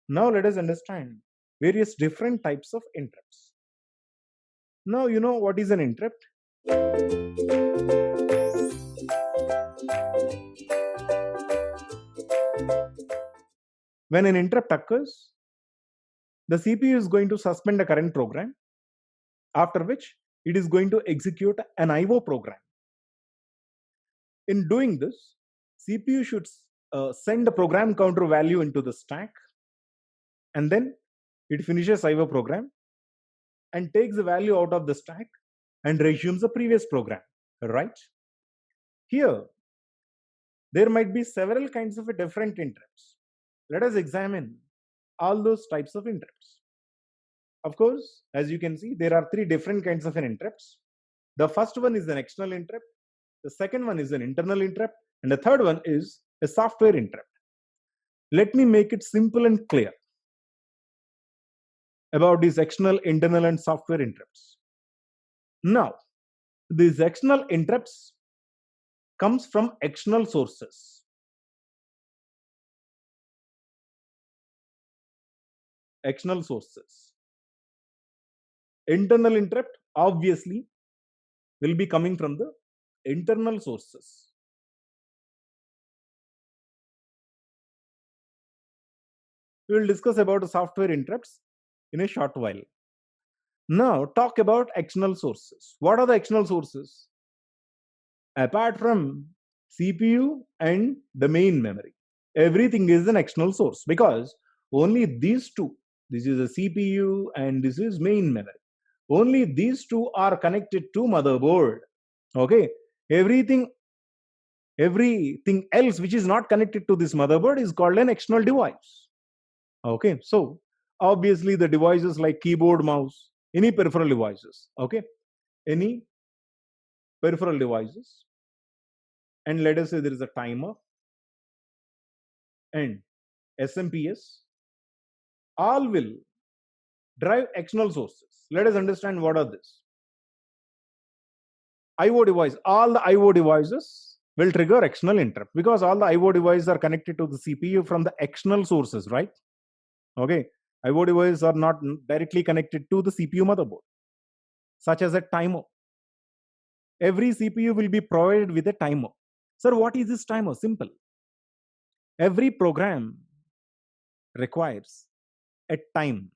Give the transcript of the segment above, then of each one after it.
Now let us understand various different types of interrupts. Now you know what is an interrupt? When an interrupt occurs, the CPU is going to suspend the current program, after which it is going to execute an IO program. In doing this, CPU should send the program counter value into the stack, and then it finishes IO program and takes the value out of the stack and resumes the previous program, right? Here, there might be several kinds of different interrupts. Let us examine all those types of interrupts. Of course, as you can see, there are three different kinds of interrupts. The first one is an external interrupt, the second one is an internal interrupt, and the third one is a software interrupt. Let me make it simple and clear about these external, internal, and software interrupts. Now, these external interrupts comes from external sources. External sources. Internal interrupt obviously will be coming from the internal sources. We will discuss about the software interrupts in a short while. Now talk about external sources. What are the external sources? Apart from CPU and the main memory, everything is an external source because only these two, this is a CPU and this is main memory, only these two are connected to motherboard. Okay, everything else which is not connected to this motherboard is called an external device. Okay, so obviously the devices like keyboard, mouse, any peripheral devices, okay, any peripheral devices, and let us say there is a timer and SMPS, all will drive external sources. Let us understand what are this. IO device, all the IO devices will trigger external interrupt because all the IO devices are connected to the CPU from the external sources, right? Okay, IO devices are not directly connected to the CPU motherboard, such as a timer. Every CPU will be provided with a timer. Sir, what is this timer? Simple. Every program requires a time.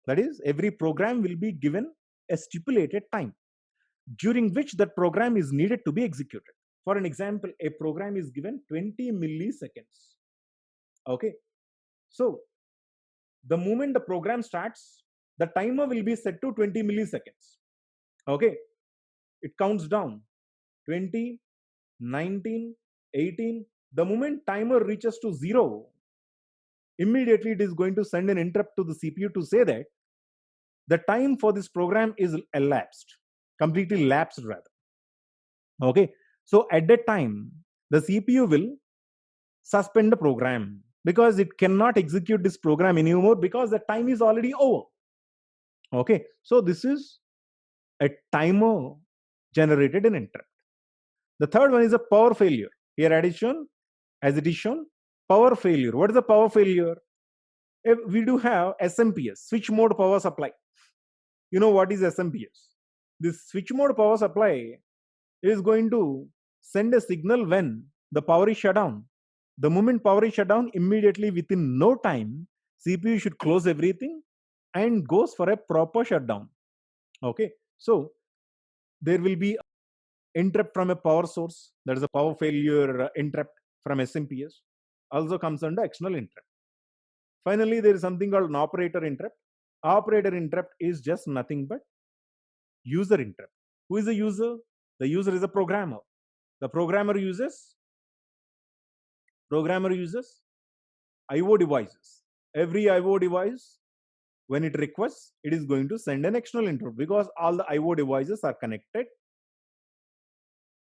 That is, every program will be given a stipulated time during which that program is needed to be executed. For an example, a program is given 20 milliseconds. Okay, so the moment the program starts, the timer will be set to 20 milliseconds. Okay, it counts down 20, 19, 18. The moment timer reaches to 0, immediately it is going to send an interrupt to the CPU to say that the time for this program is elapsed, completely lapsed rather. Okay, so at that time, the CPU will suspend the program because it cannot execute this program anymore because the time is already over. Okay, so this is a timer generated an interrupt. The third one is a power failure. Here addition, as it is shown, power failure. What is the power failure? If we do have SMPS, switch mode power supply. You know what is SMPS? This switch mode power supply is going to send a signal when the power is shut down. The moment power is shut down, immediately within no time, CPU should close everything and goes for a proper shutdown. Okay, so there will be interrupt from a power source, that is a power failure interrupt from SMPS, also comes under external interrupt. Finally, there is something called an operator interrupt. Operator interrupt is just nothing but user interrupt. Who is the user? The user is a programmer. The programmer uses IO devices. Every IO device, when it requests, it is going to send an external interrupt because all the IO devices are connected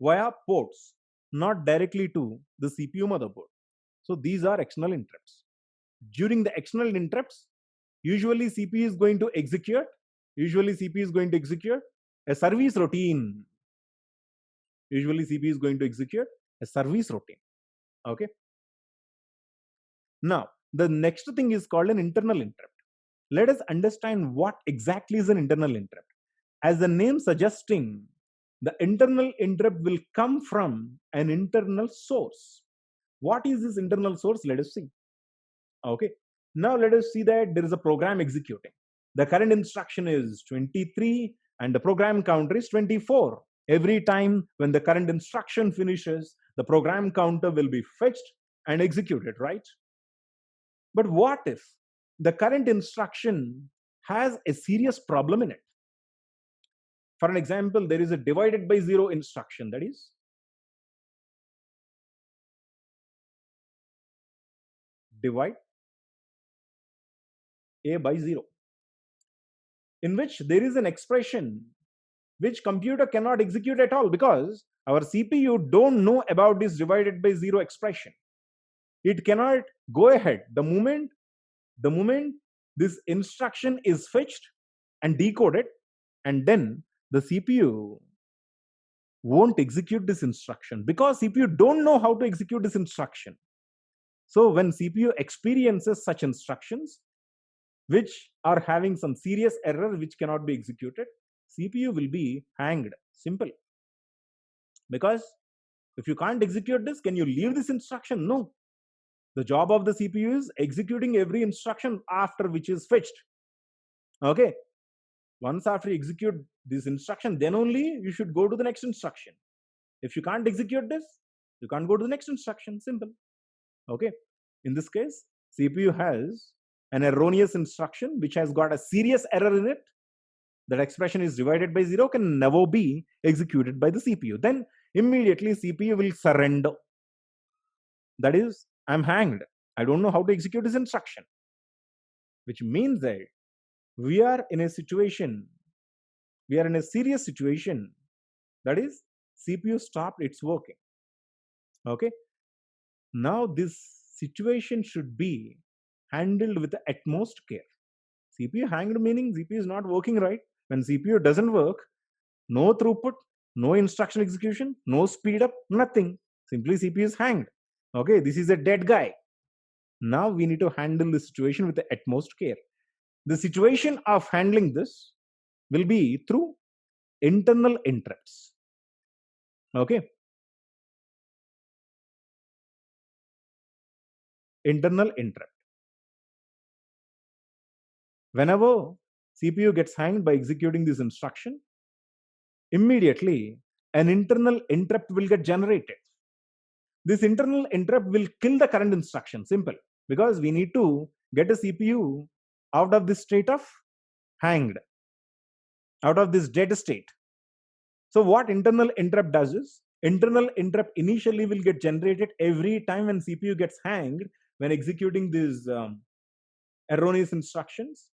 via ports, not directly to the CPU motherboard. So these are external interrupts. During the external interrupts, usually CPU is going to execute a service routine. Usually CPU is going to execute a service routine. Okay. Now, the next thing is called an internal interrupt. Let us understand what exactly is an internal interrupt. As the name suggesting, the internal interrupt will come from an internal source. What is this internal source? Let us see. Okay. Now let us see that there is a program executing. The current instruction is 23 and the program counter is 24. Every time when the current instruction finishes, the program counter will be fetched and executed, right? But what if the current instruction has a serious problem in it? For an example, there is a divided by zero instruction, that is divide a by 0, in which there is an expression which computer cannot execute at all because our CPU don't know about this divided by 0 expression. It cannot go ahead the moment this instruction is fetched and decoded, and then the CPU won't execute this instruction because CPU don't know how to execute this instruction. So when CPU experiences such instructions which are having some serious error which cannot be executed, CPU will be hanged. Simple. Because if you can't execute this, can you leave this instruction? No. The job of the CPU is executing every instruction after which is fetched. Okay. Once after you execute this instruction, then only you should go to the next instruction. If you can't execute this, you can't go to the next instruction. Simple. Okay. In this case, CPU has an erroneous instruction which has got a serious error in it. That expression is divided by 0 can never be executed by the CPU. Then immediately CPU will surrender. That is, I'm hanged. I don't know how to execute this instruction. Which means that we are in a serious situation. That is, CPU stopped its working. Okay. Now this situation should be handled with the utmost care. CPU hanged meaning CPU is not working right. When CPU doesn't work, no throughput, no instruction execution, no speed up, nothing. Simply CPU is hanged. Okay, this is a dead guy. Now we need to handle the situation with the utmost care. The situation of handling this will be through internal interrupts. Okay. Internal interrupt. Whenever CPU gets hanged by executing this instruction, immediately an internal interrupt will get generated. This internal interrupt will kill the current instruction. Simple. Because we need to get a CPU out of this state of hanged, out of this dead state. So what internal interrupt does is, internal interrupt initially will get generated every time when CPU gets hanged when executing these erroneous instructions.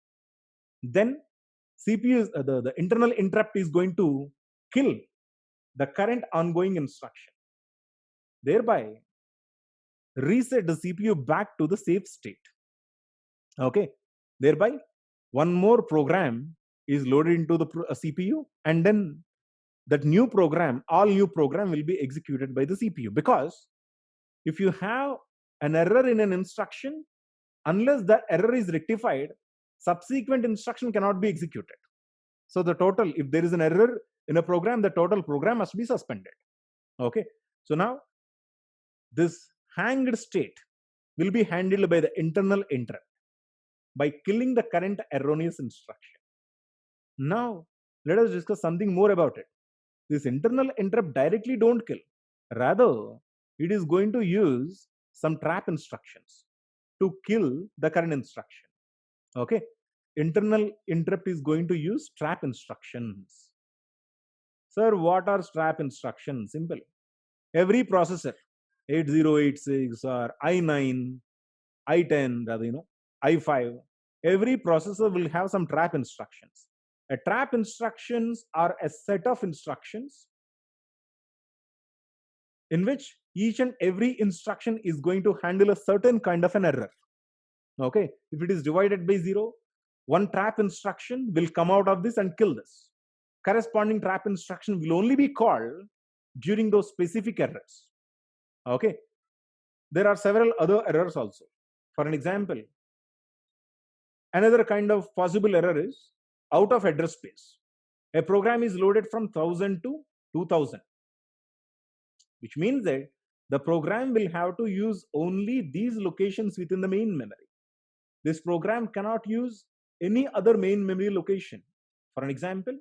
Then CPU, the internal interrupt is going to kill the current ongoing instruction, thereby reset the CPU back to the safe state. Okay, thereby one more program is loaded into the CPU, and then that new program, all new program will be executed by the CPU. Because if you have an error in an instruction, unless the error is rectified, subsequent instruction cannot be executed. So the total, if there is an error in a program, the total program must be suspended. Okay. So now this hanged state will be handled by the internal interrupt by killing the current erroneous instruction. Now let us discuss something more about it. This internal interrupt directly don't kill. Rather, it is going to use some trap instructions to kill the current instruction. Okay. Internal interrupt is going to use trap instructions. Sir, what are trap instructions? Simple. Every processor, 8086 or i9, i10, rather, i5, every processor will have some trap instructions. A trap instructions are a set of instructions in which each and every instruction is going to handle a certain kind of an error. Okay, if it is divided by 0, one trap instruction will come out of this and kill this. Corresponding trap instruction will only be called during those specific errors. Okay, there are several other errors also. For an example, another kind of possible error is out of address space. A program is loaded from 1000 to 2000, which means that the program will have to use only these locations within the main memory. This program cannot use any other main memory location. For an example,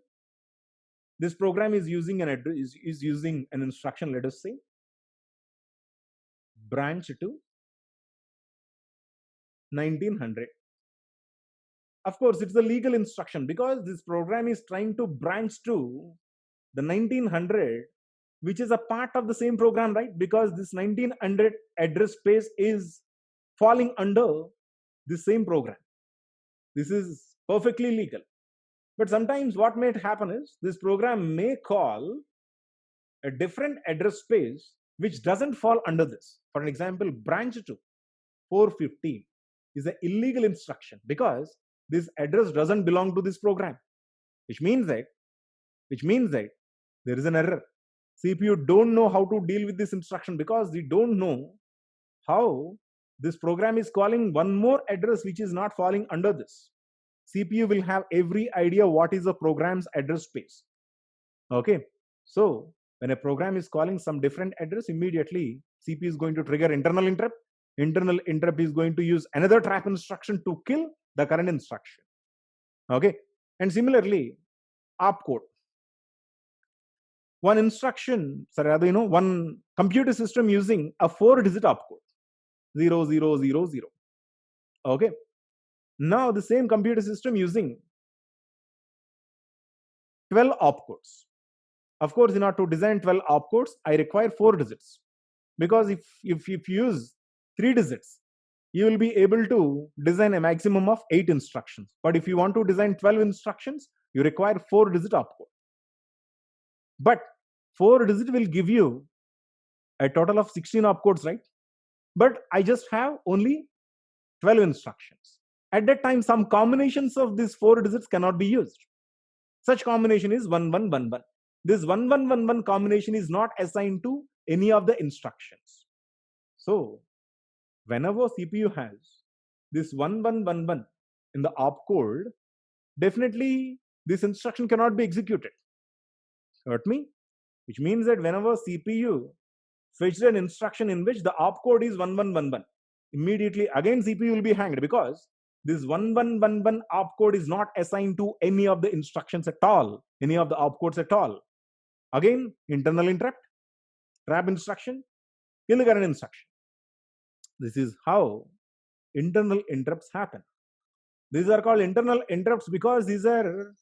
this program is using an using an instruction, let us say branch to 1900. Of course, it's a legal instruction because this program is trying to branch to the 1900, which is a part of the same program, right? Because this 1900 address space is falling under the same program. This is perfectly legal. But sometimes what may happen is this program may call a different address space which doesn't fall under this. For an example, branch to 415 is an illegal instruction because this address doesn't belong to this program, which means that there is an error. CPU don't know how to deal with this instruction because they don't know how this program is calling one more address which is not falling under this. CPU will have every idea what is the program's address space. Okay, so when a program is calling some different address, immediately CPU is going to trigger internal interrupt. Internal interrupt is going to use another trap instruction to kill the current instruction. Okay, and similarly, opcode. One instruction, one computer system using a 4-digit opcode, 0000. Okay, now the same computer system using 12 opcodes. Of course, in order to design 12 opcodes, I require 4 digits because if you use 3 digits, you will be able to design a maximum of 8 instructions. But if you want to design 12 instructions, you require 4-digit opcode. But 4 digit will give you a total of 16 opcodes, right? But I just have only 12 instructions. At that time, some combinations of these 4 digits cannot be used. Such combination is 1111. This 1111 combination is not assigned to any of the instructions. So whenever CPU has this 1111 in the opcode, definitely this instruction cannot be executed. Got me? Which means that whenever CPU fetched an instruction in which the opcode is 1111, immediately again CPU will be hanged because this 1111 opcode is not assigned to any of the instructions at all, any of the opcodes at all. Again, internal interrupt, trap instruction, kill the current instruction. This is how internal interrupts happen. These are called internal interrupts because these are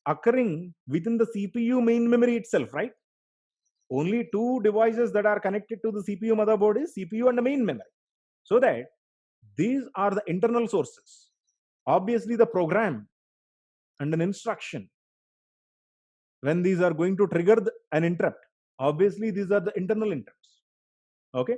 occurring within the CPU main memory itself, right? Only 2 devices that are connected to the CPU motherboard is CPU and the main memory. So that these are the internal sources. Obviously, the program and an instruction, when these are going to trigger an interrupt, obviously these are the internal interrupts. Okay.